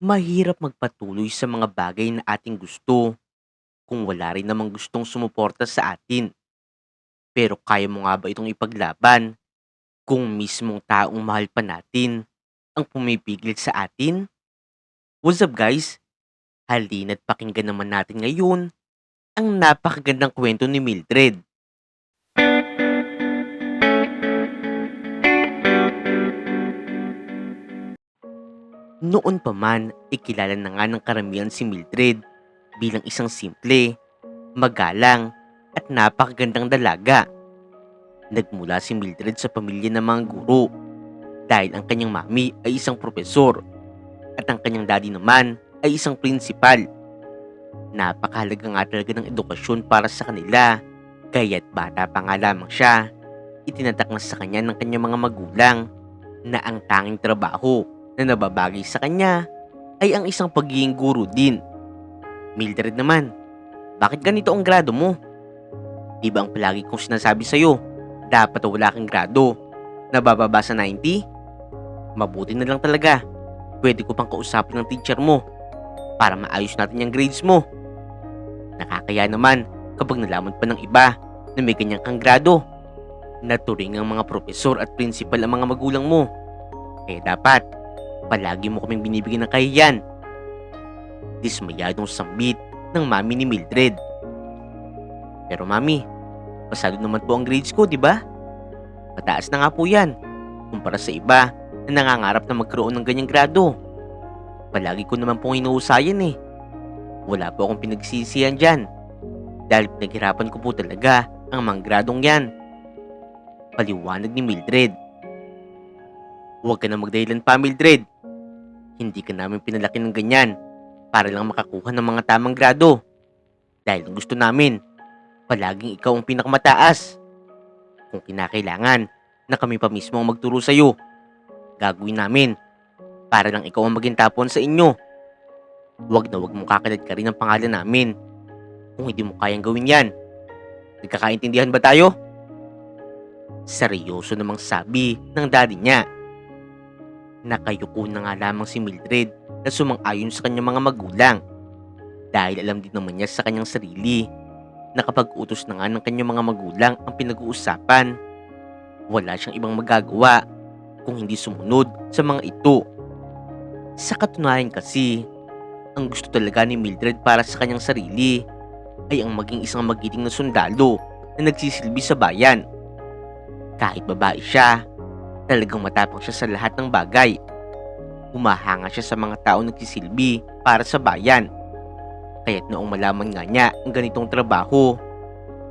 Mahirap magpatuloy sa mga bagay na ating gusto kung wala rin namang gustong sumuporta sa atin. Pero kaya mo nga ba itong ipaglaban kung mismong taong mahal pa natin ang pumipigil sa atin? What's up guys? Halina't pakinggan naman natin ngayon ang napakagandang kwento ni Mildred. Noon pa man, ikilala na nga ng karamihan si Mildred bilang isang simple, magalang, at napakagandang dalaga. Nagmula si Mildred sa pamilya ng mga guro dahil ang kanyang mami ay isang propesor at ang kanyang daddy naman ay isang prinsipal. Napakahalaga nga talaga ng edukasyon para sa kanila, kaya't bata pa nga lamang siya, itinatak na sa kanya ng kanyang mga magulang na ang tanging trabaho na nababagay sa kanya ay ang isang pagiging guro din. Mildred naman, bakit ganito ang grado mo? Di ba ang palagi kong sinasabi sa'yo, dapat wala kang grado, nabababa sa 90? Mabuti na lang talaga, pwede ko pang kausapin ng teacher mo para maayos natin yung grades mo. Nakakaya naman kapag nalaman pa ng iba na may ganyang kang grado. Naturing ang mga propesor at principal ang mga magulang mo. Kaya dapat, palagi mo kaming binibigyan ng kahiyan. Dismayadong sambit ng mami ni Mildred. Pero mami, pasado naman po ang grades ko, di ba? Mataas na nga po yan, kumpara sa iba na nangangarap na magkaroon ng ganyang grado. Palagi ko naman pong inuusayan eh. Wala po akong pinagsisihan dyan. Dahil pinaghirapan ko po talaga ang mga gradong yan. Paliwanag ni Mildred. Huwag ka na magdahilan pa, Mildred. Hindi ka namin pinalaki ng ganyan para lang makakuha ng mga tamang grado. Dahil ang gusto namin, palaging ikaw ang pinakamataas. Kung kinakailangan na kami pa mismo ang magturo sa'yo, gagawin namin para lang ikaw ang maging tapon sa inyo. Huwag na huwag mong kakalat ka rin ang pangalan namin kung hindi mo kayang gawin yan. Nagkakaintindihan ba tayo? Seryoso namang sabi ng daddy niya. Nakayuko na nga lamang si Mildred na sumang-ayon sa kanyang mga magulang dahil alam din naman niya sa kanyang sarili na kapag utos na nga ng kanyang mga magulang ang pinag-uusapan, wala siyang ibang magagawa kung hindi sumunod sa mga ito. Sa katunayan kasi, ang gusto talaga ni Mildred para sa kanyang sarili ay ang maging isang magiting na sundalo na nagsisilbi sa bayan. Kahit babae siya, talagang matapang siya sa lahat ng bagay. Humahanga siya sa mga tao nagsisilbi para sa bayan. Kaya't noong malaman nga niya ang ganitong trabaho,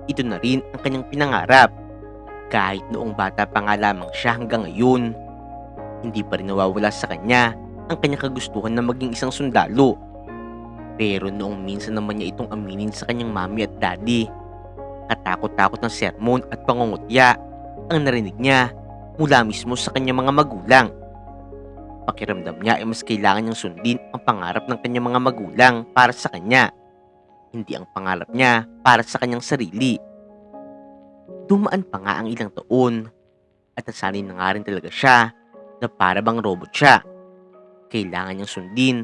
ito na rin ang kanyang pinangarap. Kahit noong bata pa nga lamang siya hanggang ngayon, hindi pa rin nawawala sa kanya ang kanyang kagustuhan na maging isang sundalo. Pero noong minsan naman niya itong aminin sa kanyang mami at daddy, katakot-takot ng sermon at pangungutya ang narinig niya mula mismo sa kanyang mga magulang. Pakiramdam niya ay mas kailangan niyang sundin ang pangarap ng kanyang mga magulang para sa kanya, hindi ang pangarap niya para sa kanyang sarili. Dumaan pa nga ang ilang taon at nasanay na nga rin talaga siya na para bang robot siya. Kailangan niyang sundin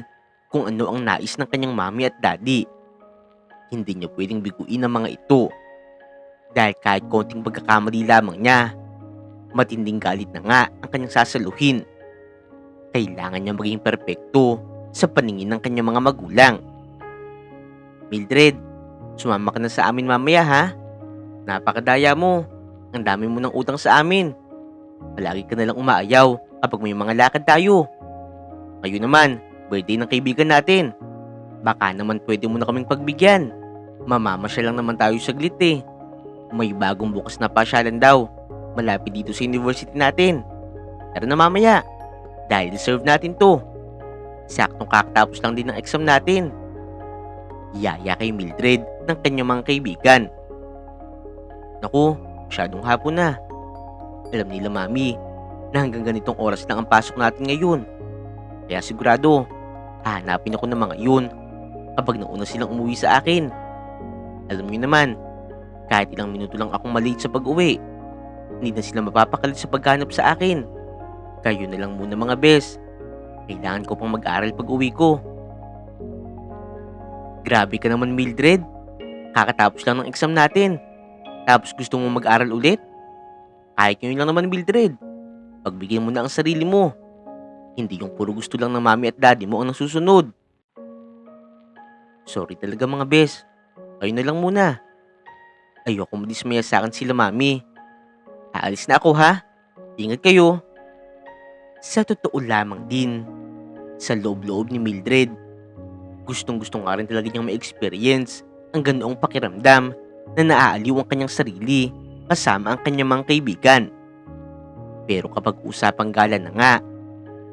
kung ano ang nais ng kanyang mami at daddy. Hindi niya pwedeng biguin ang mga ito dahil kahit konting pagkakamali lamang niya, matinding galit na nga ang kanyang sasaluhin. Kailangan niya maging perpekto sa paningin ng kanyang mga magulang. Mildred, sumama ka na sa amin mamaya ha? Napakadaya mo. Ang dami mo ng utang sa amin. Palagi ka nalang umaayaw kapag may mga lakad tayo. Ngayon naman, birthday ng kaibigan natin. Baka naman pwede mo na kaming pagbigyan. Mamamasyal lang naman tayo saglit eh. May bagong bukas na pasyalan daw. Malapit dito sa university natin. Tara na mamaya. Dahil deserve natin to. Saktong kakatapos lang din ng exam natin. Yaya kay Mildred ng kanyang mga kaibigan. Naku, masyadong hapon na. Alam nila mami na hanggang ganitong oras lang ang pasok natin ngayon. Kaya sigurado, hahanapin ako ng mga yun kapag nauna silang umuwi sa akin. Alam niyo naman, kahit ilang minuto lang akong malate sa pag-uwi, hindi na sila mapapakalit sa paghanap sa akin. Kayo na lang muna mga bes. Kailangan ko pang mag-aral pag uwi ko. Grabe ka naman, Mildred. Kakatapos lang ng exam natin. Tapos gusto mo mag-aral ulit? Kahit ngayon lang naman, Mildred. Pagbigyan mo na ang sarili mo. Hindi yung puro gusto lang ng mami at daddy mo ang nasusunod. Sorry talaga mga bes. Kayo na lang muna. Ayoko madismaya sa akin sila mami. Aalis na ako ha. Ingat kayo. Sa totoo lamang din, sa loob-loob ni Mildred, gustong-gusto nga rin talaga niyang ma-experience ang ganoong pakiramdam na naaaliw ang kanyang sarili kasama ang kanyang mga kaibigan. Pero kapag usapang gala na nga,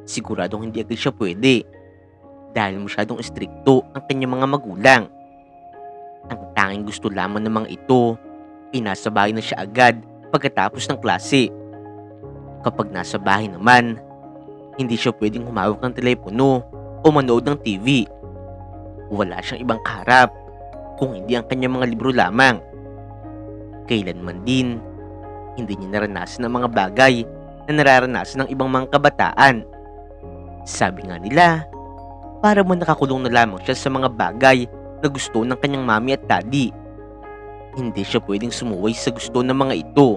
siguradong hindi agad siya pwede dahil masyadong istrikto ang kanyang mga magulang. Ang tanging gusto lamang ng mga ito ay nasa bahay na siya agad pagkatapos ng klase. Kapag nasa bahay naman, hindi siya pwedeng humawak ng telepono o manood ng TV. Wala siyang ibang kaharap kung hindi ang kanyang mga libro lamang. Kailanman din, hindi niya naranasan ang mga bagay na nararanasan ng ibang mga kabataan. Sabi nga nila, para mo nakakulong na lamang siya sa mga bagay na gusto ng kanyang mami at daddy. Hindi siya pwedeng sumuway sa gusto ng mga ito.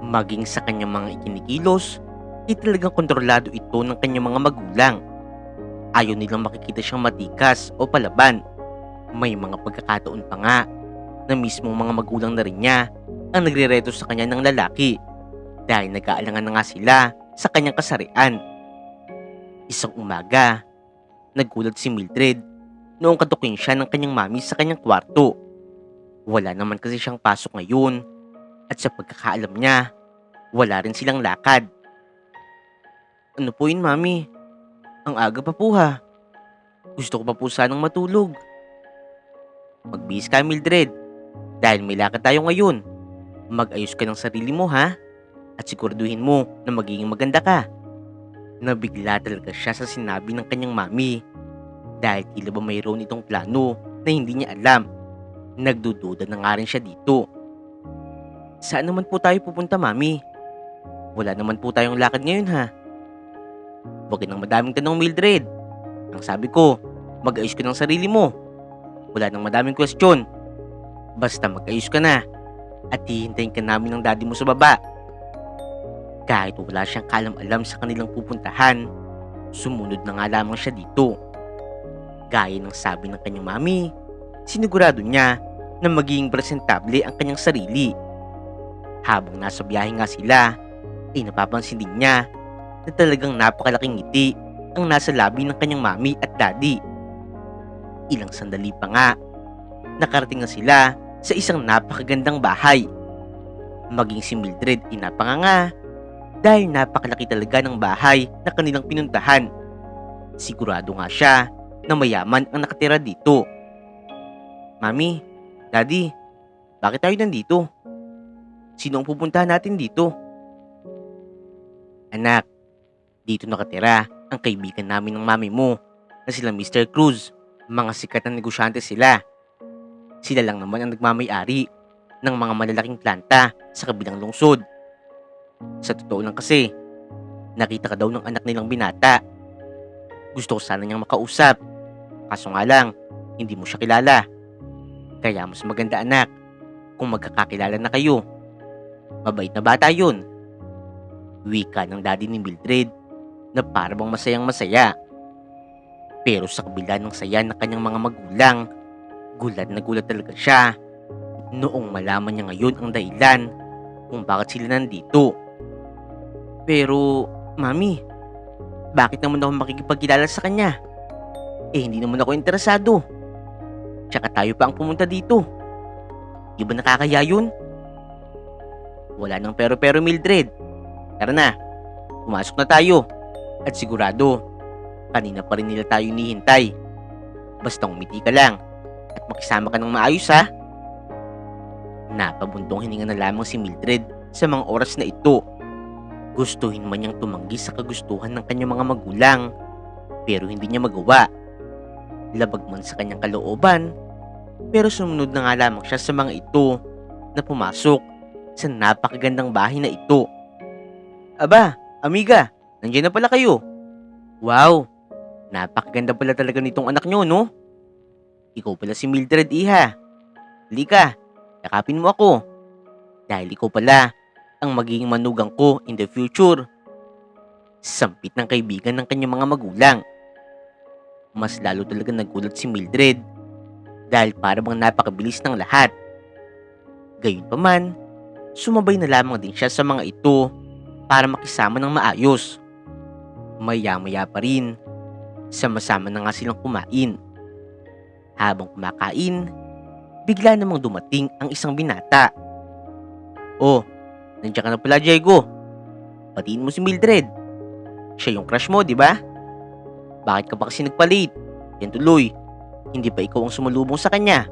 Maging sa kanyang mga ikinikilos, ay talagang kontrolado ito ng kanyang mga magulang. Ayaw nilang makikita siyang matikas o palaban. May mga pagkakataon pa nga na mismong mga magulang na rin niya ang nagrereto sa kanya ng lalaki dahil nag-aalangan na nga sila sa kanyang kasarian. Isang umaga, nagulat si Mildred noong katukin siya ng kanyang mami sa kanyang kwarto. Wala naman kasi siyang pasok ngayon at sa pagkakaalam niya, wala rin silang lakad. Ano po yun, mami? Ang aga pa po ha. Gusto ko pa po sanang matulog. Magbihis ka, Mildred. Dahil may lakad tayo ngayon. Mag-ayos ka ng sarili mo ha. At siguraduhin mo na magiging maganda ka. Nabigla talaga siya sa sinabi ng kanyang mami. Dahil tila ba mayroon itong plano na hindi niya alam. Nagdududa na nga rin siya dito. Saan naman po tayo pupunta, mami? Wala naman po tayong lakad ngayon ha. Huwag nang madaming tanong, Mildred. Ang sabi ko, mag-ayos ka ng sarili mo. Wala nang madaming question. Basta mag-ayos ka na. At hihintayin ka namin ng daddy mo sa baba. Kahit wala siyang kalam-alam sa kanilang pupuntahan, sumunod na nga lamang siya dito. Gaya ng sabi ng kanyang mami, sinigurado niya na magiging presentable ang kanyang sarili. Habang nasa biyahe nga sila, ay napapansin din niya na talagang napakalaking ngiti ang nasa labi ng kanyang mami at daddy. Ilang sandali pa nga, nakarating na sila sa isang napakagandang bahay. Maging si Mildred ay napanganga dahil napakalaki talaga ng bahay na kanilang pinuntahan. Sigurado nga siya na mayaman ang nakatira dito. Mami, daddy, bakit tayo nandito? Sino ang pupuntahan natin dito? Anak, dito nakatira ang kaibigan namin ng mami mo na sila Mr. Cruz. Mga sikat na negosyante sila. Sila lang naman ang nagmamay-ari ng mga malalaking planta sa kabilang lungsod. Sa totoo lang kasi, nakita ka daw ng anak nilang binata. Gusto ko sana niyang makausap. Kaso nga lang, hindi mo siya kilala. Kaya mas maganda anak kung magkakakilala na kayo. Mabait na bata yun. Wika ng daddy ni Mildred na parang masayang masaya. Pero sa kabila ng saya ng kanyang mga magulang, gulat na gulat talaga siya noong malaman niya ngayon ang dahilan kung bakit sila nandito. Pero, mami, bakit naman ako makikipagkilala sa kanya? Eh, hindi naman ako interesado. Tsaka tayo pa ang pumunta dito. Di ba nakakaya yun? Wala nang pero-pero, Mildred. Tara na, pumasok na tayo. At sigurado, kanina pa rin nila tayo hinihintay. Basta umiti ka lang at makisama ka ng maayos ha. Napabundong hininga na lamang si Mildred sa mga oras na ito. Gustuhin man niyang tumanggi sa kagustuhan ng kanyang mga magulang, pero hindi niya magawa. Labag man sa kanyang kalooban, pero sumunod na nga lamang siya sa mga ito na pumasok sa napakagandang bahay na ito. Aba, amiga, nandiyan na pala kayo. Wow, napakaganda pala talaga nitong anak nyo, no? Ikaw pala si Mildred, iha. Halika, yakapin mo ako. Dahil ikaw pala ang magiging manugang ko in the future. Sampit ng kaibigan ng kanyang mga magulang. Mas lalo talaga nagulat si Mildred dahil para bang napakabilis ng lahat. Gayunpaman, sumabay na lamang din siya sa mga ito para makisama ng maayos. Maya-maya pa rin, sama-sama na nga silang kumain. Habang kumakain, bigla namang dumating ang isang binata. Oh, nandiyan ka na pala, Diego. Patiin mo si Mildred. Siya yung crush mo, di ba? Bakit ka pa kasi nagpa-late? Yan tuloy, hindi pa ikaw ang sumalubong sa kanya.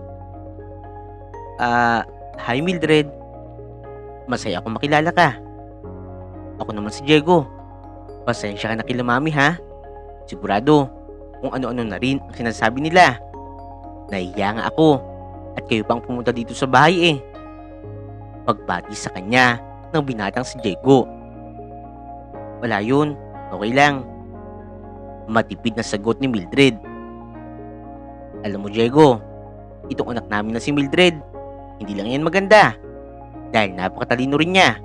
Hi Mildred. Masaya akong makilala ka. Ako naman si Diego. Pasensya ka na kila mami ha. Sigurado, kung ano-ano na rin ang sinasabi nila. Nahihiya nga ako at kayo pang pumunta dito sa bahay eh. Pagbati sa kanya ng binatang si Diego. Wala yun, okay lang. Matipid na sagot ni Mildred. Alam mo Diego, itong anak namin na si Mildred, hindi lang yan maganda. Dahil napakatalino rin niya.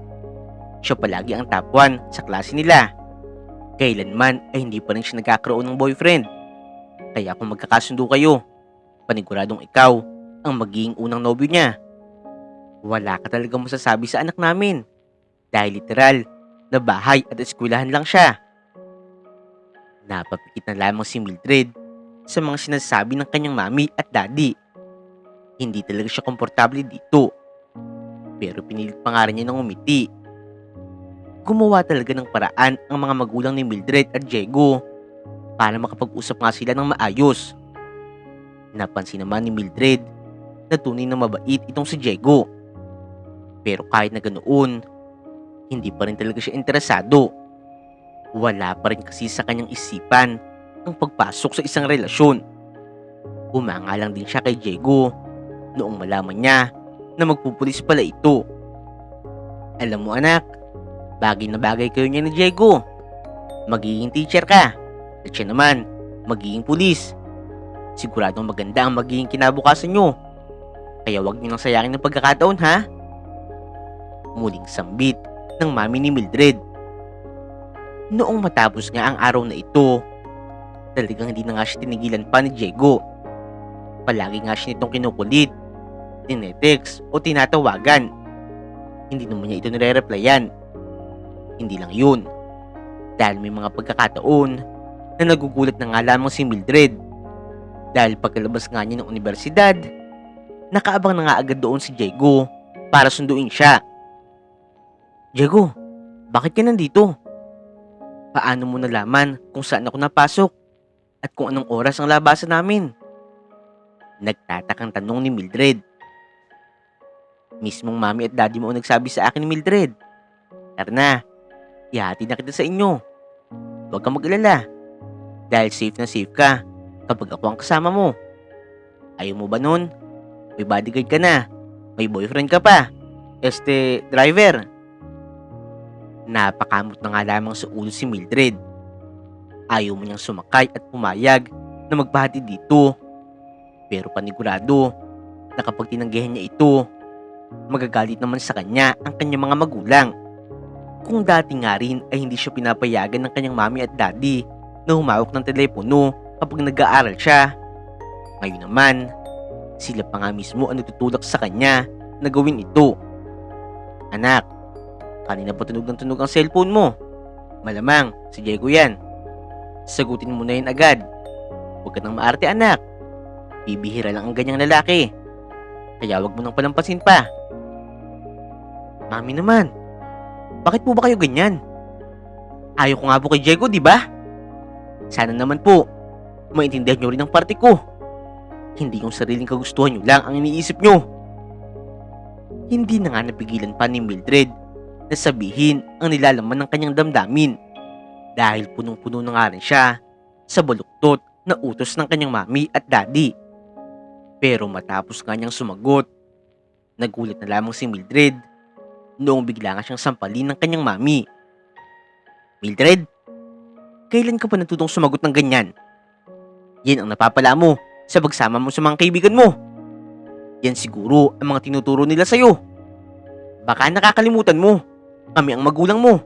Siya palagi ang top 1 sa klase nila. Kailanman ay hindi pa rin siya nagkakaroon ng boyfriend. Kaya kung magkakasundo kayo, paniguradong ikaw ang magiging unang nobyo niya. Wala ka talagang masasabi sa anak namin. Dahil literal na bahay at eskwelahan lang siya. Napapikit na lamang si Mildred sa mga sinasabi ng kanyang mami at daddy. Hindi talaga siya komportable dito. Pero pinilit pa nga rin niya ng umiti. Gumawa talaga ng paraan ang mga magulang ni Mildred at Diego para makapag-usap nga sila ng maayos. Napansin naman ni Mildred na tunay na mabait itong si Diego. Pero kahit na ganoon, hindi pa rin talaga siya interesado. Wala pa rin kasi sa kanyang isipan ang pagpasok sa isang relasyon. Humanga lang din siya kay Diego noong malaman niya na magpupulis pala ito. Alam mo anak, bagay na bagay kayo niya ni Diego. Magiging teacher ka at siya naman magiging pulis. Siguradong maganda ang magiging kinabukasan nyo. Kaya wag niyo nang sayangin ng pagkakataon ha. Muling sambit ng mami ni Mildred. Noong matapos nga ang araw na ito, talagang hindi na nga siya tinigilan pa ni Diego. Palagi nga siya nitong kinukulit, tinetext o tinatawagan. Hindi naman niya ito nire-replyan. Hindi lang yun. Dahil may mga pagkakataon na nagugulat na nga lamang si Mildred. Dahil pagkalabas nga niya ng universidad, nakaabang na nga agad doon si Diego para sunduin siya. Diego, bakit ka nandito? Paano mo nalaman kung saan ako napasok at kung anong oras ang labasan namin? Nagtatakang tanong ni Mildred. Mismong mami at daddy mo ang nagsabi sa akin ni Mildred. Tara na, ihatid na kita sa inyo. Huwag kang mag-alala. Dahil safe na safe ka kapag ako ang kasama mo. Ayaw mo ba nun? May bodyguard ka na. May boyfriend ka pa. Driver. Napakamot na nga lamang sa ulo si Mildred. Ayaw mo niyang sumakay at pumayag na magbahatid dito. Pero panigurado na kapag tinanggihan niya ito, magagalit naman sa kanya ang kanyang mga magulang. Kung dati nga rin ay hindi siya pinapayagan ng kanyang mami at daddy na humawak ng telepono kapag nag-aaral siya. Ngayon naman, sila pa nga mismo ang nagtutulak sa kanya na gawin ito. Anak, kanina pa tunog ng tunog ang cellphone mo. Malamang, si Diego yan. Sagutin mo na yun agad. Huwag ka nang maarte anak. Bibihira lang ang ganyang lalaki. Kaya wag mo nang palampasin pa. Mami naman, bakit po ba kayo ganyan? Ayaw ko nga po kay Diego, di ba? Sana naman po, maintindihan nyo rin ang parte ko. Hindi yung sariling kagustuhan nyo lang ang iniisip nyo. Hindi na nga napigilan pa ni Mildred na sabihin ang nilalaman ng kanyang damdamin dahil punong-puno na nga rin siya sa baluktot na utos ng kanyang mami at daddy. Pero matapos nga niyang sumagot, nagulat na lamang si Mildred noong bigla nga siyang sampalin ng kanyang mami. Mildred, Kailan ka pa natutong sumagot ng ganyan? Yan ang napapala mo sa pagsama mo sa mga kaibigan mo. Yan siguro ang mga tinuturo nila sa'yo. Baka nakakalimutan mo, kami ang magulang mo.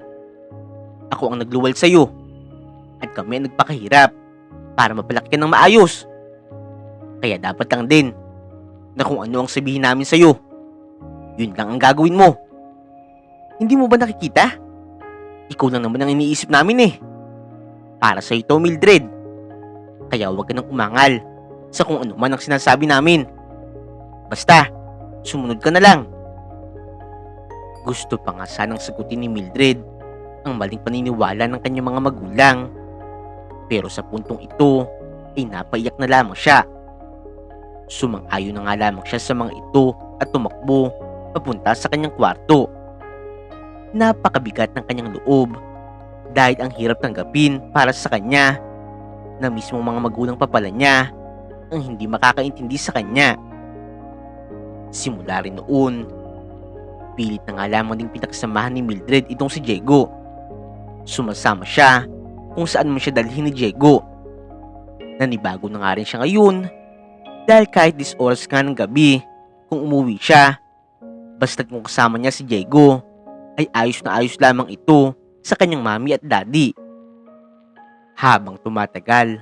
Ako ang nagluwal sa'yo. At kami ang nagpakahirap para mapalaki ka ng maayos. Kaya dapat lang din na kung ano ang sabihin namin sa'yo, yun lang ang gagawin mo. Hindi mo ba nakikita? Ikaw lang naman ang iniisip namin eh. Para sa'yo ito, Mildred. Kaya huwag ka nang umangal sa kung ano man ang sinasabi namin. Basta, sumunod ka na lang. Gusto pa nga sanang sagutin ni Mildred ang maling paniniwala ng kanyang mga magulang. Pero sa puntong ito, ay napaiyak na lamang siya. Sumang-ayon na nga lamang siya sa mga ito at tumakbo papunta sa kanyang kwarto. Napakabigat ng kanyang loob dahil ang hirap tanggapin para sa kanya na mismong mga magulang pa pala niya ang hindi makakaintindi sa kanya. Simula rin noon, pilit na nga lamang ding pinakasamahan ni Mildred itong si Diego. Sumasama siya kung saan man siya dalhin ni Diego. Nanibago na nga rin siya ngayon dahil kahit 10 oras nga ng gabi kung umuwi siya, basta't kung kasama niya si Diego ay ayos na ayos lamang ito sa kanyang mami at daddy. Habang tumatagal,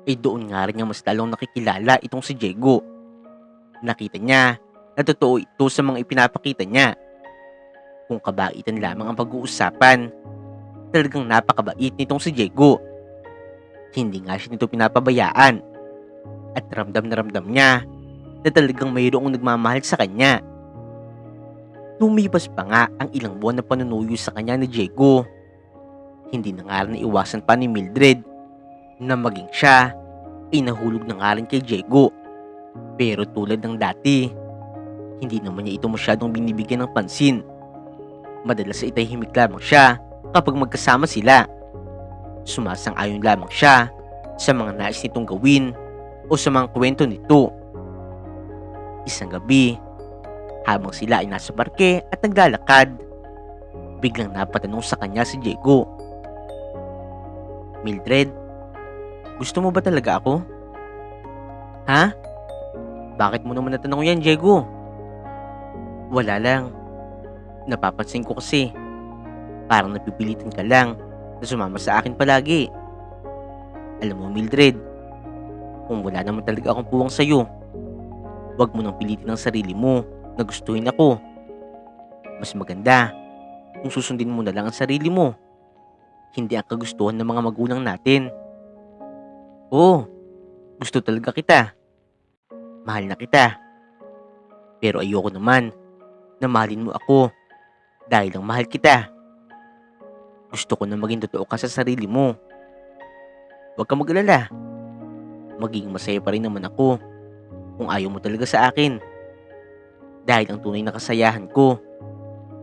ay doon nga rin niya mas lalong nakikilala itong si Diego. Nakita niya na totoo ito sa mga ipinapakita niya. Kung kabaitan lamang ang pag-uusapan, talagang napakabait nitong si Diego. Hindi nga siya nito pinapabayaan at ramdam na ramdam niya na talagang mayroong nagmamahal sa kanya. Lumipas pa nga ang ilang buwan na panunuyo sa kanya ni Diego. Hindi na nga rin naiwasan pa ni Mildred na maging siya ay nahulog na nga rin kay Diego. Pero tulad ng dati, hindi naman niya ito masyadong binibigyan ng pansin. Madalas ay tahimik lamang siya kapag magkasama sila. Sumasang-ayon lamang siya sa mga nais nitong gawin o sa mga kwento nito. Isang gabi, habang sila ay nasa parke at naglalakad, biglang napatanong sa kanya si Diego. Mildred, gusto mo ba talaga ako? Ha? Bakit mo naman natanong yan, Diego? Wala lang. Napapansin ko kasi parang napipilitan ka lang na sumama sa akin palagi. Alam mo, Mildred, kung wala naman talaga akong puwang sa'yo, huwag mo nang pilitin ang sarili mo na gustuhin ako. Mas maganda kung susundin mo na lang ang sarili mo, hindi ang kagustuhan ng mga magulang natin. Oo, gusto talaga kita. Mahal na kita. Pero ayoko naman na mahalin mo ako dahil lang mahal kita. Gusto ko na maging totoo ka sa sarili mo. Huwag kang mag-alala. Magiging masaya pa rin naman ako kung ayaw mo talaga sa akin. Dahil ang tunay na kasayahan ko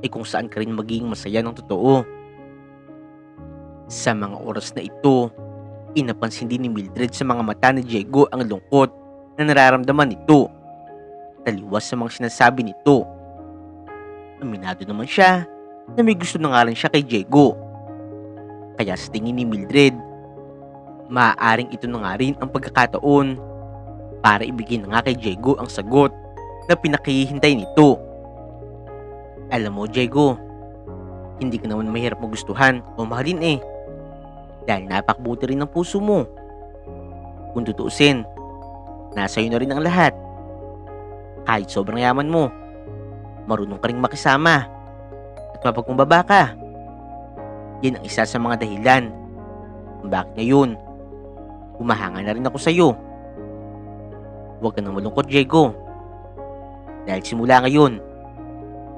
ay kung saan ka rin magiging masaya ng totoo. Sa mga oras na ito, inapansin din ni Mildred sa mga mata ni Diego ang lungkot na nararamdaman nito. Taliwas sa mga sinasabi nito. Aminado naman siya na may gusto na nga rin siya kay Diego. Kaya sa tingin ni Mildred, maaaring ito na nga rin ang pagkakataon para ibigay na nga kay Diego ang sagot na pinakihintay nito. Alam mo, Diego, hindi ka naman mahirap magustuhan o mahalin eh. Dahil napakabuti rin ng puso mo. Kung tutuusin, nasa iyo na rin ang lahat. Kahit sobrang yaman mo, marunong ka rin makisama at mapagkumbaba ka. Yan ang isa sa mga dahilan kung bakit ngayon humahanga na rin ako sa iyo. Huwag ka nang malungkot, Diego. Dahil simula ngayon,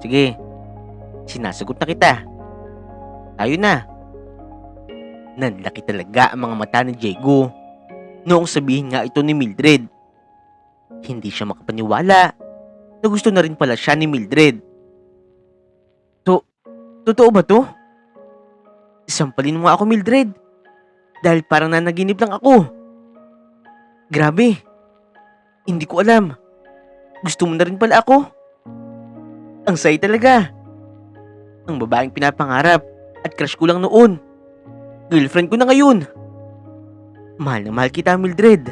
sige, sinasagot na kita. Tayo na. Nanlaki talaga ang mga mata ni Diego noong sabihin nga ito ni Mildred. Hindi siya makapaniwala na gusto na rin pala siya ni Mildred. Totoo ba to? Sampalin mo ako, Mildred. Dahil parang nanaginip lang ako. Grabe. Hindi ko alam. Gusto mo na rin pala ako. Ang saya talaga. Ang babaeng pinapangarap at crush ko lang noon. Girlfriend ko na ngayon. Mahal na mahal kita, Mildred.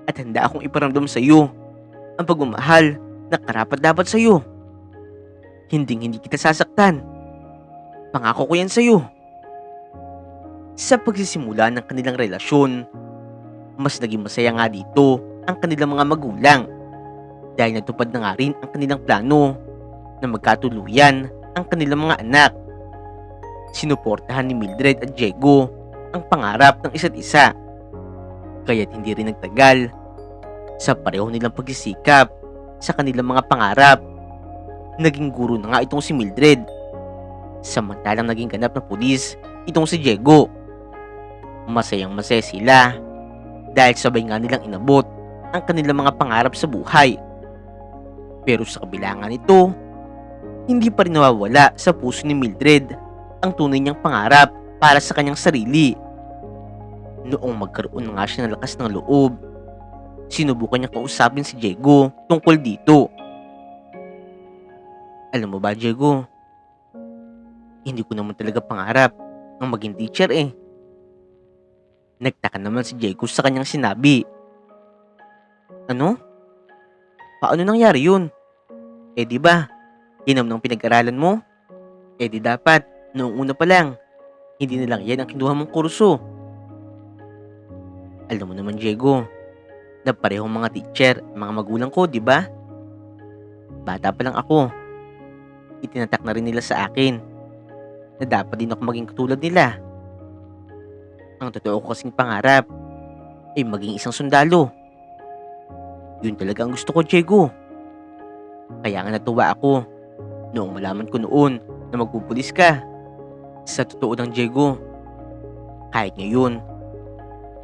At handa akong iparamdam sa iyo ang pagmamahal na karapat-dapat sa iyo. Hinding-hindi kita sasaktan. Pangako ko yan sa iyo. Sa pagsisimula ng kanilang relasyon, mas naging masaya nga dito ang kanilang mga magulang dahil natupad na nga rin ang kanilang plano na magkatuluyan ang kanilang mga anak. Sinuportahan ni Mildred at Diego ang pangarap ng isa't isa. Kaya't hindi rin nagtagal sa pareho nilang pagsisikap sa kanilang mga pangarap. Naging guro na nga itong si Mildred, samantalang naging ganap na pulis itong si Diego. Masayang masaya sila dahil sabay nga nilang inabot ang kanilang mga pangarap sa buhay. Pero sa kabila nga nito, hindi pa rin nawawala sa puso ni Mildred ang tunay niyang pangarap para sa kanyang sarili. Noong magkaroon na nga siya ng lakas ng loob, sinubukan niya kausapin si Diego tungkol dito. Alam mo ba, Diego, hindi ko naman talaga pangarap ang maging teacher eh. Nagtaka naman si Diego sa kanyang sinabi. Ano? Paano nangyari yun? Eh di ba, yun ang pinag-aralan mo? Eh di dapat, noong una pa lang, hindi na lang yan ang kinuha mong kurso. Alam mo naman, Diego, na parehong mga teacher, mga magulang ko, di ba? Bata pa lang ako. Itinatak na rin nila sa akin na dapat din ako maging katulad nila. Ang totoo ko kasing pangarap ay maging isang sundalo. Yun talaga ang gusto ko, Diego. Kaya nga natuwa ako noong malaman ko noon na magpupulis ka. Sa totoo ng Diego, kahit ngayon,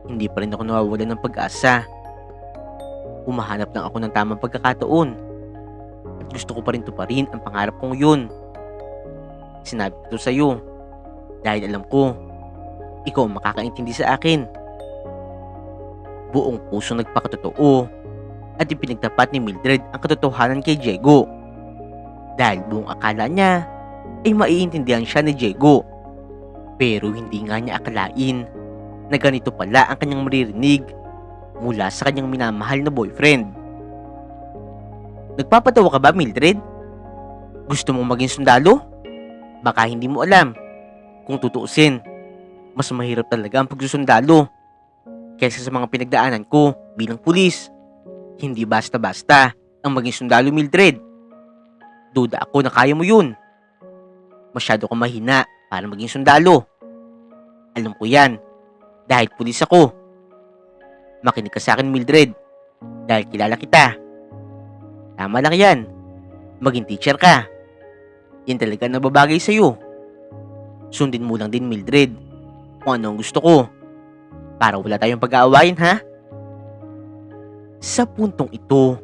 hindi pa rin ako nawawalan ng pag-asa. Humahanap lang ako ng tamang pagkakataon at gusto ko pa rin tuparin ang pangarap kong yun. Sinabi ko to sa'yo dahil alam ko ikaw ang makakaintindi sa akin. Buong puso nagpakatotoo at ipinagtapat ni Mildred ang katotohanan kay Diego dahil buong akala niya ay maiintindihan siya ni Diego. Pero hindi nga niya akalain na ganito pala ang kanyang maririnig mula sa kanyang minamahal na boyfriend. Nagpapatawa ka ba, Mildred? Gusto mong maging sundalo? Baka hindi mo alam. Kung tutuusin, mas mahirap talaga ang pagsusundalo kaysa sa mga pinagdaanan ko bilang pulis. Hindi basta-basta ang maging sundalo, Mildred. Duda ako na kaya mo yun. Masyado kang mahina para maging sundalo. Alam ko yan dahil pulis ako. Makinig ka sa akin, Mildred, dahil kilala kita. Tama lang yan. Maging teacher ka. Yan talaga nababagay sa'yo. Sundin mo lang din, Mildred, kung ano ang gusto ko. Para wala tayong pag-aawayin, ha? Sa puntong ito,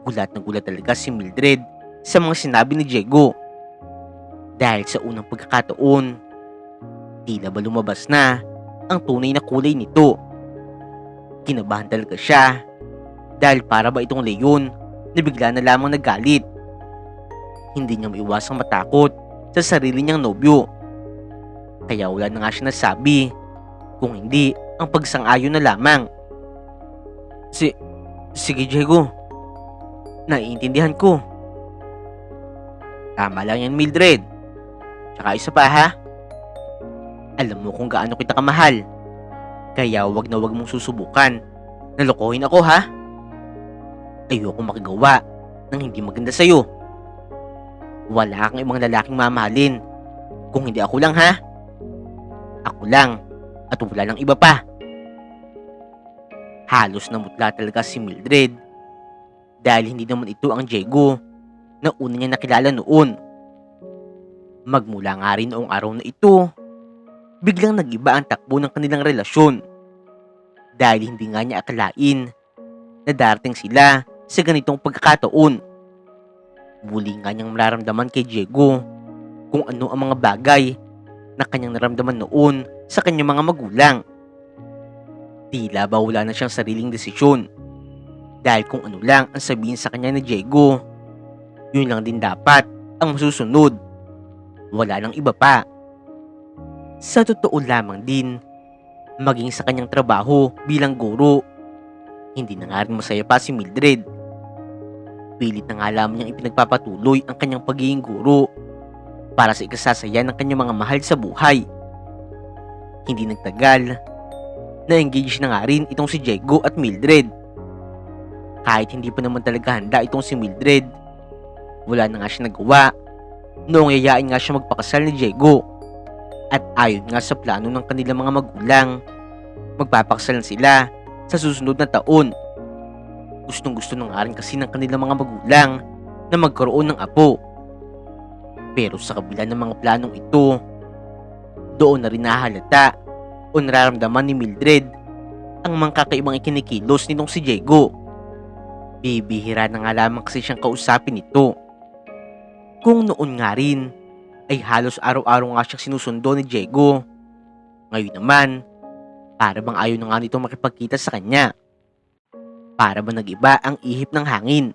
gulat na gulat talaga si Mildred sa mga sinabi ni Diego. Dahil sa unang pagkakataon, tila ba lumabas na ang tunay na kulay nito. Kinabahan talaga siya dahil para ba itong leyon na bigla na lamang nagalit. Hindi niya maiwasang matakot sa sarili niyang nobyo. Kaya wala na nga siya nasabi, kung hindi ang pagsang-ayon na lamang. Sige, Diego. Naiintindihan ko. Tama lang yan, Mildred. Tsaka isa pa, ha? Alam mo kung gaano kita kamahal. Kaya wag na wag mong susubukan na lokohin ako, ha? Ayoko makigawa ng hindi maganda sa'yo. Wala kang ibang lalaking mamahalin kung hindi ako lang, ha? Ako lang at wala lang iba pa. Halos namutla talaga si Mildred dahil hindi naman ito ang Diego na una niya nakilala noon. Magmula nga rin noong araw na ito, biglang nag-iba ang takbo ng kanilang relasyon dahil hindi nga niya akalain na darating sila sa ganitong pagkakataon. Muli nga niyang mararamdaman kay Diego kung ano ang mga bagay na kanyang naramdaman noon sa kanyang mga magulang. Tila ba wala na siyang sariling desisyon dahil kung ano lang ang sabihin sa kanya ni Diego, yun lang din dapat ang masusunod. Wala nang iba pa. Sa totoo lamang din, maging sa kanyang trabaho bilang guro. Hindi na nga rin masaya pa si Mildred. Pilit na nga lamang niyang ipinagpapatuloy ang kanyang pagiging guro para sa ikasasaya ng kanyang mga mahal sa buhay. Hindi nagtagal, na-engage na nga rin itong si Diego at Mildred. Kahit hindi pa naman talaga handa itong si Mildred, wala na nga siya nagawa noong yayain nga siya magpakasal ni Diego. At ayon nga sa plano ng kanilang mga magulang, magpapakasal sila sa susunod na taon. Gustong gusto na nga rin kasi ng kanilang mga magulang na magkaroon ng apo. Pero sa kabila ng mga planong ito, doon na rin nahalata o nararamdaman ni Mildred ang mga kakaibang ikinikilos nitong si Diego. Bibihira na nga lamang kasi siyang kausapin nito. Kung noon nga rin ay halos araw-araw nga siyang sinusundo ni Diego, ngayon naman para bang ayaw na nga nitong makipagkita sa kanya. Para bang nag-iba ang ihip ng hangin.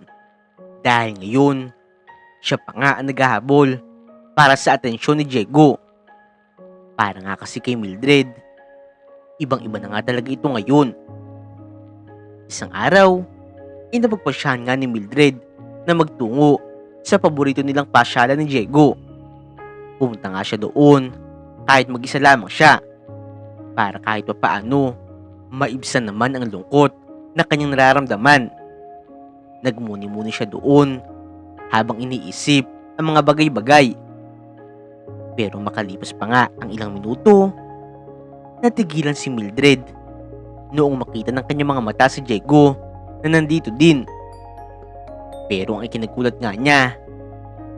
Dahil ngayon, siya pa nga ang naghahabol para sa atensyon ni Diego. Para nga kasi kay Mildred, ibang-iba na nga talaga ito ngayon. Isang araw, inapagpasyahan nga ni Mildred na magtungo sa paborito nilang pasyalan ni Diego. Pumunta nga siya doon kahit mag-isa lamang siya para kahit pa paano maibsan naman ang lungkot na kanyang nararamdaman. Nagmuni-muni siya doon habang iniisip ang mga bagay-bagay. Pero makalipas pa nga ang ilang minuto, natigilan si Mildred noong makita ng kanyang mga mata si Diego na nandito din. Pero ang ikinagulat nga niya,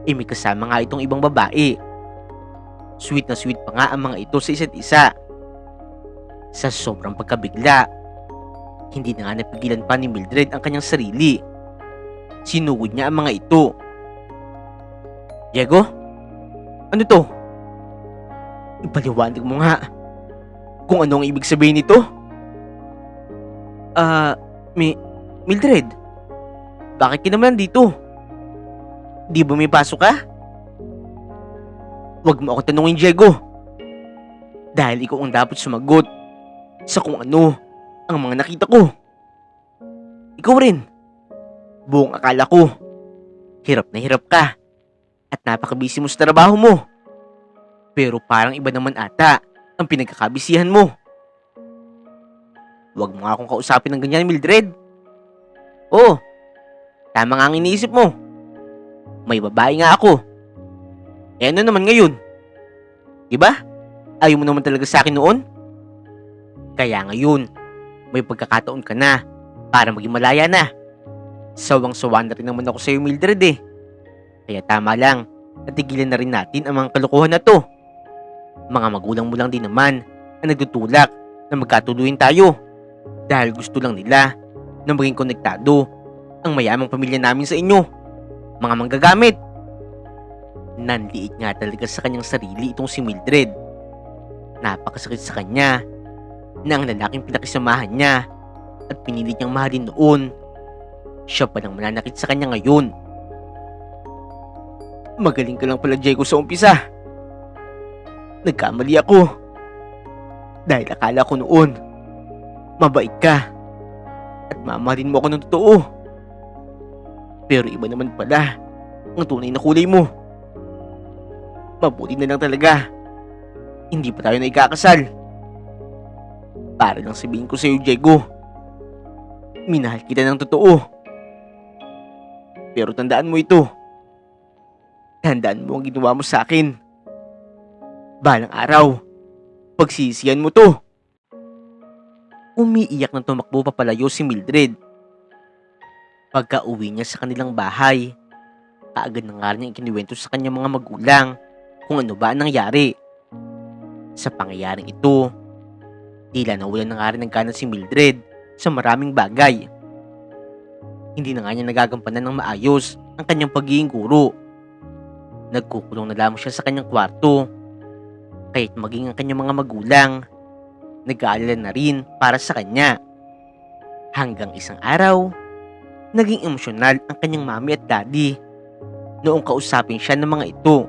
may kasama nga itong ibang babae. Sweet na sweet pa nga ang mga ito sa isa't isa. Sa sobrang pagkabigla, hindi na nga napigilan pa ni Mildred ang kanyang sarili. Sinugod niya ang mga ito. Diego? Ano to? Ipaliwanag mo nga kung ano ang ibig sabihin nito. Mildred, bakit ka naman dito? Di ba may pasok ka? Huwag mo ako tanungin, Diego. Dahil ikaw ang dapat sumagot sa kung ano ang mga nakita ko. Ikaw rin. Buong akala ko, hirap na hirap ka at napakabisi mo sa trabaho mo. Pero parang iba naman ata ang pinagkakabisihan mo. Huwag mo nga akong kausapin ng ganyan, Mildred. Oo, tama nga ang iniisip mo. May babae nga ako. Eh ano naman ngayon? Diba? Ayaw mo naman talaga sa akin noon? Kaya ngayon, may pagkakataon ka na para maging malaya na. Sawang-sawa na rin naman ako sa iyo, Mildred eh. Kaya tama lang, natigilan na rin natin ang mga kalokohan na to. Mga magulang mo lang din naman na nagtutulak na magkatuluyan tayo. Dahil gusto lang nila na maging konektado ang mayamang pamilya namin sa inyo. Mga manggagamit. Nanliit nga talaga sa kanyang sarili itong si Mildred. Napakasakit sa kanya na ang lalaking pinakisamahan niya at pinilit niyang mahalin noon, siya palang mananakit sa kanya ngayon. Magaling ka lang pala, Diego, sa umpisa. Nagkamali ako. Dahil akala ko noon, mabait ka at mamahalin mo ako ng totoo. Pero iba naman pala ang tunay na kulay mo. Mabuti na lang talaga hindi pa tayo na ikakasal. Para lang sabihin ko sa iyo, Diego, minahal kita ng totoo. Pero tandaan mo ito. Tandaan mo ang ginawa mo sa akin. Balang araw, pagsisiyan mo to. Umiiyak ng tumakbo papalayo si Mildred. Pagka uwi niya sa kanilang bahay, kaagad na nga niya ikiniwento sa kanyang mga magulang kung ano ba ang nangyari. Sa pangyayaring ito, tila nawalan na nga rin ng gana si Mildred sa maraming bagay. Hindi na nga niya nagagampanan ng maayos ang kanyang pagiging guro. Nagkukulong na lamang siya sa kanyang kwarto. Kahit maging ang kanyang mga magulang, nag-aalala na rin para sa kanya. Hanggang isang araw, naging emosyonal ang kanyang mami at daddy noong kausapin siya ng mga ito.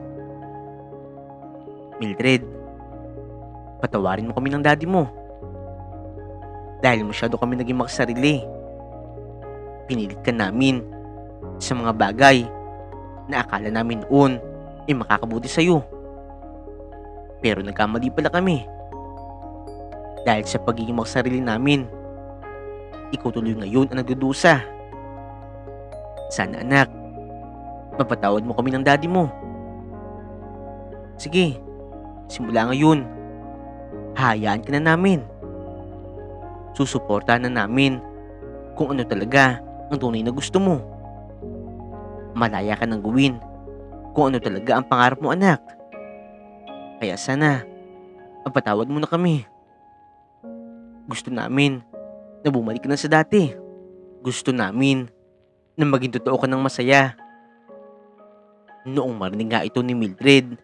Mildred, patawarin mo kami ng daddy mo. dahil masyado kami naging makasarili. Pinilit ka namin sa mga bagay na akala namin noon ay makakabuti sa'yo. Pero nagkamali pala kami. Dahil sa pagiging makasarili namin, ikaw tuloy ngayon ang nagdudusa. Sana anak, mapatawad mo kami ng daddy mo. Sige, simula ngayon, hayaan ka na namin. Susuportahan na namin kung ano talaga ang tunay na gusto mo. Malaya ka nang gawin kung ano talaga ang pangarap mo, anak. Kaya sana, mapatawad mo na kami. Gusto namin na bumalik ka na sa dati. Gusto namin na maging totoo ka ng masaya. Noong marinig nga ito ni Mildred,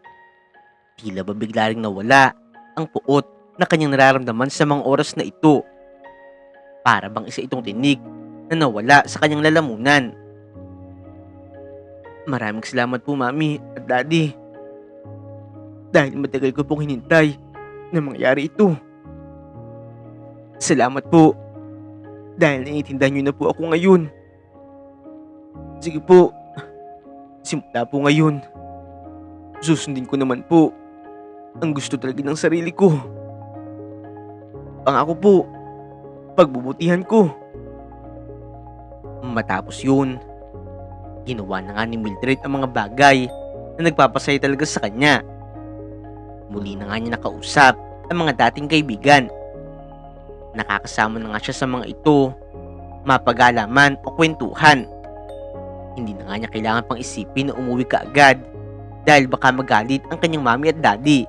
tila ba bigla ring nawala ang puot na kanyang nararamdaman sa mga oras na ito. Para bang isa itong tinig na nawala sa kanyang lalamunan. Maraming salamat po, Mami at Daddy. Dahil matagal ko pong hinintay na mangyari ito. Salamat po. Dahil naiintindihan niyo na po ako ngayon. Sige po. Simula po ngayon, susundin ko naman po ang gusto talaga ng sarili ko. Pangako po, pagbubutihan ko. Matapos yun, ginawa na nga ni Mildred ang mga bagay na nagpapasaya talaga sa kanya. Muli na nga niya nakausap ang mga dating kaibigan. Nakakasama na nga siya sa mga ito, mapag-alaman o kwentuhan. Hindi na nga niya kailangan pang isipin na umuwi ka agad dahil baka magalit ang kanyang mami at daddy.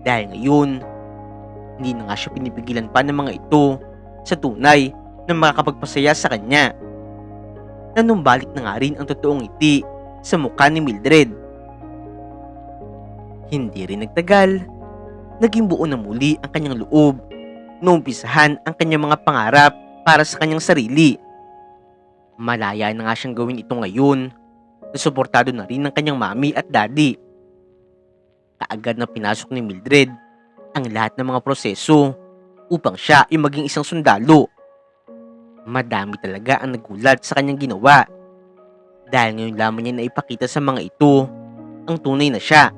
Dahil ngayon, hindi na nga siya pinipigilan pa ng mga ito sa tunay na makakapagpasaya sa kanya. Nanumbalik na nga rin ang totoong ngiti sa mukha ni Mildred. Hindi rin nagtagal, naging buo na muli ang kanyang loob na umpisahan ang kanyang mga pangarap para sa kanyang sarili. Malaya na nga siyang gawin ito ngayon na suportado na rin ng kanyang mami at daddy. Kaagad na pinasok ni Mildred ang lahat ng mga proseso upang siya ay maging isang sundalo. Madami talaga ang nagulat sa kanyang ginawa dahil ngayon lamang niya naipakita sa mga ito ang tunay na siya.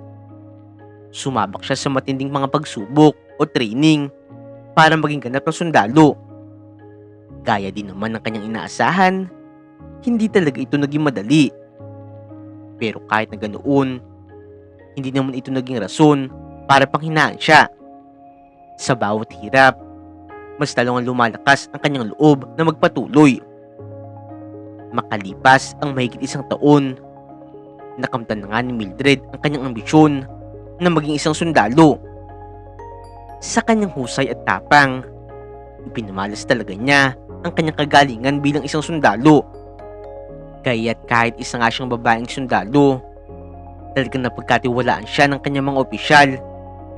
Sumabak siya sa matinding mga pagsubok o training para maging ganap na sundalo. Gaya din naman ng kanyang inaasahan, hindi talaga ito naging madali. Pero kahit na ganoon, hindi naman ito naging rason para panghinaan siya. Sa bawat hirap, mas lalong lumalakas ang kanyang loob na magpatuloy. Makalipas ang mahigit isang taon, nakamtan na nga ni Mildred ang kanyang ambisyon na maging isang sundalo. Sa kanyang husay at tapang, ipinamalas talaga niya ang kanyang kagalingan bilang isang sundalo. Kaya't kahit isa nga siyang babaeng sundalo, talagang napagkatiwalaan siya ng kanyang mga opisyal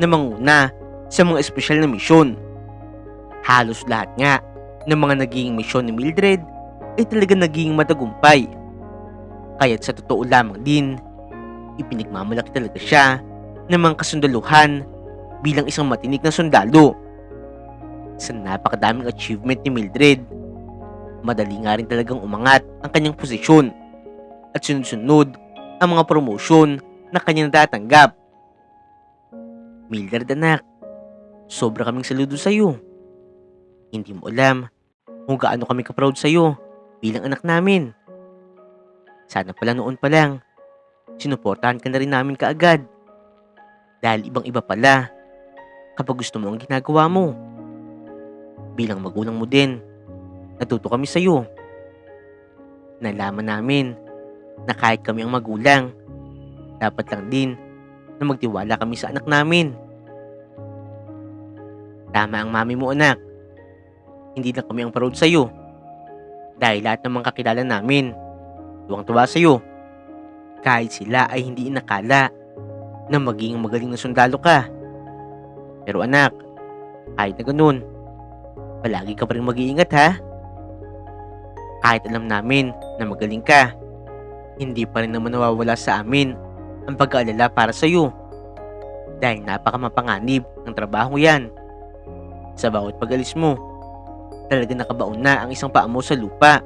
na manguna sa mga espesyal na misyon. Halos lahat nga ng mga naging misyon ni Mildred ay talagang naging matagumpay. Kaya't sa totoo lamang din, ipinagmamalaki talaga siya ng mga kasundaluhan bilang isang matinik na sundalo. Sa napakadaming achievement ni Mildred, madali nga rin talagang umangat ang kanyang posisyon at sunod-sunod ang mga promosyon na kanyang natatanggap. Mildred anak, sobra kaming saludo sa iyo. Hindi mo alam kung gaano kami ka-proud sa iyo bilang anak namin. Sana pala noon pa lang, sinuportahan ka na rin namin kaagad. Dahil ibang-iba pala kapag gusto mo ang ginagawa mo. Bilang magulang mo din, natuto kami sa iyo. Nalaman namin na kahit kami ang magulang, dapat lang din na magtiwala kami sa anak namin. Tama ang mami mo anak. Hindi lang kami ang proud sa iyo. Dahil lahat ng mga kakilala namin, tuwang-tuwa sa iyo. Kahit sila ay hindi inakala na maging magaling na sundalo ka. Pero anak, kahit na ganun, palagi ka pa rin mag-iingat ha. Kahit alam namin na magaling ka, hindi pa rin naman nawawala sa amin ang pag-aalala para sa iyo. Dahil napakamapanganib ng trabaho yan. Sa bawat pag-alis mo, Talaga nakabaon na ang isang paa mo sa lupa.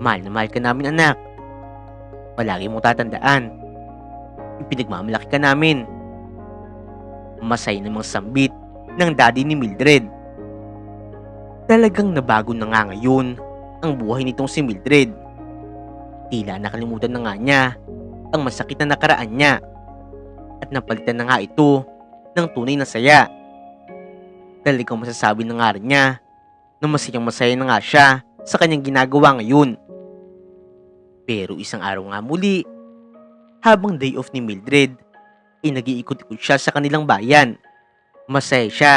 Mahal na mahal ka namin, anak. Palagi mong tatandaan. Ipinagmamalaki ka namin. Masaya namang sambit ng daddy ni Mildred. Talagang nabago na nga ngayon ang buhay nitong si Mildred. Tila nakalimutan na nga niya ang masakit na nakaraan niya at napalitan na nga ito ng tunay na saya. Talagang masasabi na nga rin niya na masayang masaya na nga siya sa kanyang ginagawa ngayon. Pero isang araw nga muli, habang day off ni Mildred, ay nag-iikot-ikot siya sa kanilang bayan. Masaya siya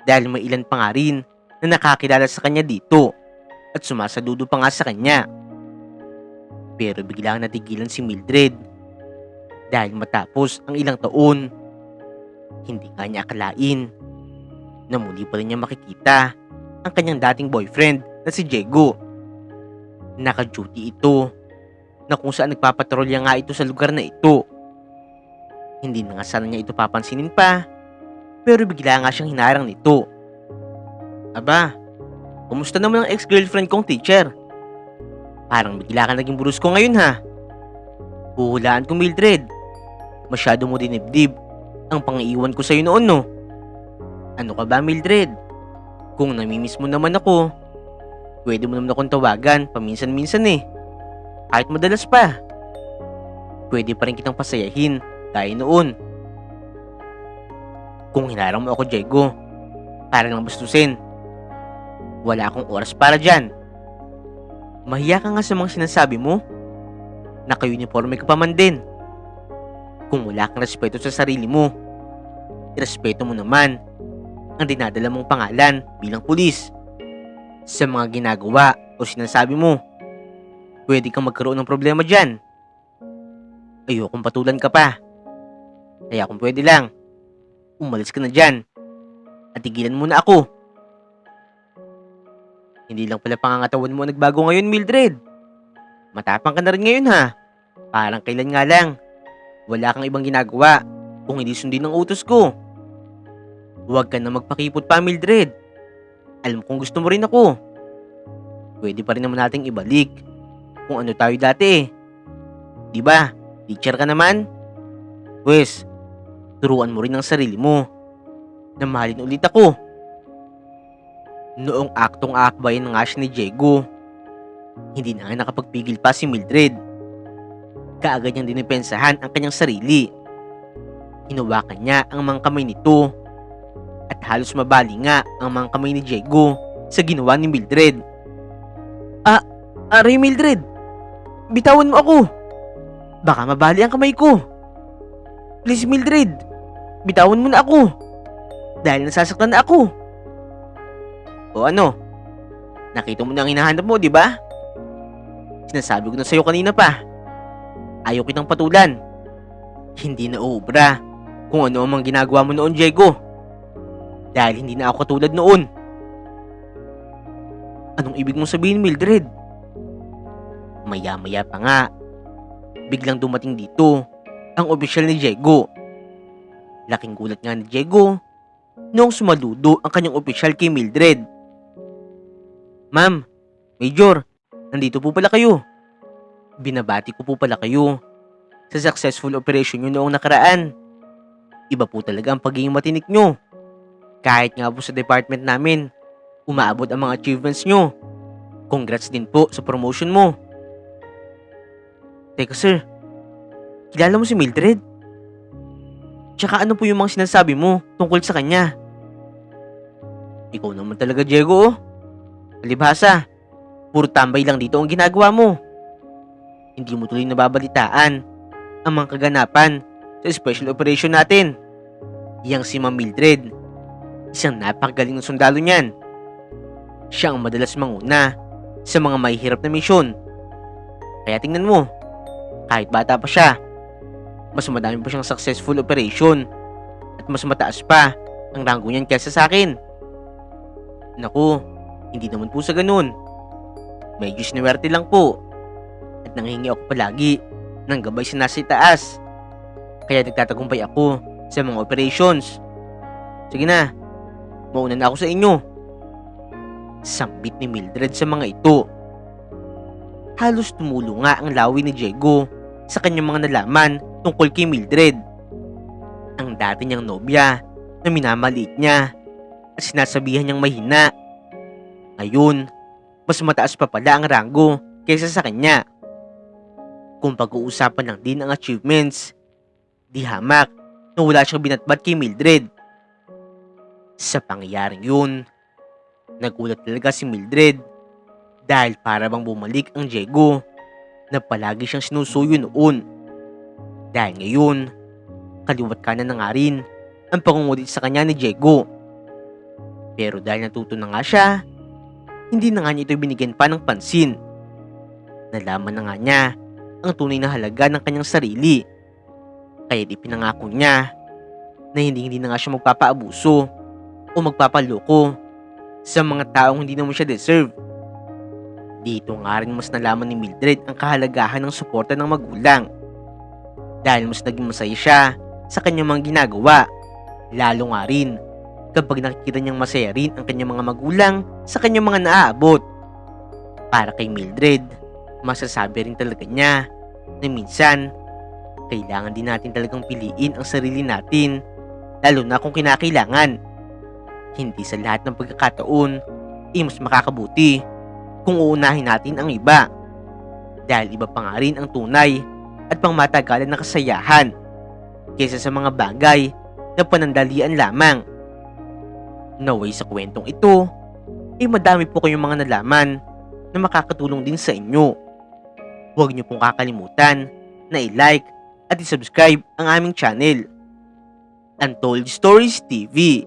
dahil may ilan pa nga rin na nakakilala sa kanya dito at sumasaludo pa nga sa kanya. Pero biglang natigilan si Mildred dahil matapos ang ilang taon, hindi nga niya akalain na muli pa rin niya makikita ang kanyang dating boyfriend na si Diego. Naka-duty ito na kung saan nagpapatrolya nga ito sa lugar na ito. Hindi na nga sana niya ito papansinin pa, pero bigla nga siyang hinarang nito. Aba, kumusta naman ang ex-girlfriend kong teacher? Parang bigla ka naging brusko ngayon ha. Huhulaan ko, Mildred. Masyado mo dinibdib ang pang-iwan ko sa'yo noon, no? Ano ka ba, Mildred? Kung namimiss mo naman ako, pwede mo naman akong tawagan paminsan-minsan eh. Kahit madalas pa. Pwede pa rin kitang pasayahin gaya noon. Kung hinarang mo ako, Diego, para lang bastusin, wala akong oras para dyan. Mahiya ka nga sa mga sinasabi mo. Naka-uniforme ka pa man din. Kung wala kang respeto sa sarili mo, irespeto mo naman ang dinadala mong pangalan bilang pulis. Sa mga ginagawa o sinasabi mo, pwede kang magkaroon ng problema dyan. Ayokong patulan ka pa. Kaya kung pwede lang, umalis ka na dyan at tigilan mo na ako. Hindi lang pala pangangatawan mo nagbago ngayon, Mildred. Matapang ka na rin ngayon ha. Parang kailan nga lang. Wala kang ibang ginagawa kung hindi sundin ang utos ko. Huwag ka na magpakipot pa, Mildred. Alam kong gusto mo rin ako. Pwede pa rin naman nating ibalik kung ano tayo dati eh. Diba? Teacher ka naman? Pwes, turuan mo rin ang sarili mo na mahalin ulit ako. Noong aktong aakbayan nga siya ni Diego, hindi na nga nakapagpigil pa si Mildred. Kaagad niyang dinipensahan ang kanyang sarili. Hinawakan niya ang mga kamay nito at halos mabali nga ang mga kamay ni Diego sa ginawa ni Mildred. Aray Mildred, bitawan mo ako. Baka mabali ang kamay ko. Please Mildred, bitawan mo na ako. Dahil nasasaktan na ako. O ano? Nakita mo na ang hinahanap mo, di ba? Sinasabi ko na sa'yo kanina pa. Ayaw kitang patulan. Hindi na uubra kung ano ang mga ginagawa mo noon, Diego. Dahil hindi na ako katulad noon. Anong ibig mong sabihin, Mildred? Maya-maya pa nga, biglang dumating dito ang opisyal ni Diego. Laking gulat nga ni Diego noong sumaludo ang kanyang opisyal kay Mildred. Ma'am, Major, nandito po pala kayo. Binabati ko po pala kayo sa successful operation nyo noong nakaraan. Iba po talaga ang pagiging matinik nyo. Kahit nga po sa department namin, umaabot ang mga achievements nyo. Congrats din po sa promotion mo. Teka sir, kilala mo si Mildred? Tsaka ano po yung mga sinasabi mo tungkol sa kanya? Ikaw naman talaga, Diego, oh. Palibhasa, puro tambay lang dito ang ginagawa mo. Hindi mo tuloy nababalitaan ang mga kaganapan sa special operation natin. Yang si Ma'am Mildred, isang napakagaling na sundalo niyan. Siya ang madalas manguna sa mga mahihirap na misyon. Kaya tingnan mo, kahit bata pa siya, mas madami pa siyang successful operation at mas mataas pa ang ranggo niyan kaysa sa akin. Naku, hindi naman po sa ganun. Medyo sinuwerte lang po at nanghingi ako palagi ng gabay sa nasa itaas. Kaya nagtatagumpay ako sa mga operations. Sige na, mauna na ako sa inyo. Sambit ni Mildred sa mga ito. Halos tumulo nga ang lawi ni Diego sa kanyang mga nalaman tungkol kay Mildred. Ang dati niyang nobya na minamaliit niya at sinasabihan niyang mahina. Ngayon, mas mataas pa pala ang ranggo kaysa sa kanya. Kung pag-uusapan lang din ang achievements, di hamak na wala siyang binatbat kay Mildred. Sa pangyayaring yun, nagulat talaga si Mildred dahil para bang bumalik ang Diego na palagi siyang sinusuyo noon. Dahil ngayon, kaliwat kanan na nga rin ang pangungulit sa kanya ni Diego. Pero dahil natuto na nga siya, hindi na nga niya ito binigyan pa ng pansin. Nalaman na nga niya ang tunay na halaga ng kanyang sarili. Kaya ipinangako niya na hindi na nga siya magpapaabuso o magpapaloko sa mga taong hindi naman siya deserve. Dito nga rin mas nalaman ni Mildred ang kahalagahan ng suporta ng magulang. Dahil mas naging masaya siya sa kanyang mga ginagawa. Lalo nga rin kapag nakikita niyang masaya rin ang kanyang mga magulang sa kanyang mga naaabot. Para kay Mildred, masasabi rin talaga niya na minsan, kailangan din natin talagang piliin ang sarili natin, lalo na kung kinakailangan. Hindi sa lahat ng pagkakataon, mas makakabuti kung uunahin natin ang iba. Dahil iba pa nga rin ang tunay at pangmatagalan na kasayahan kaysa sa mga bagay na panandalian lamang. Naway sa kwentong ito, madami po kayong mga nalaman na makakatulong din sa inyo. Huwag niyo pong kakalimutan na i-like at i-subscribe ang aming channel, Untold Stories TV.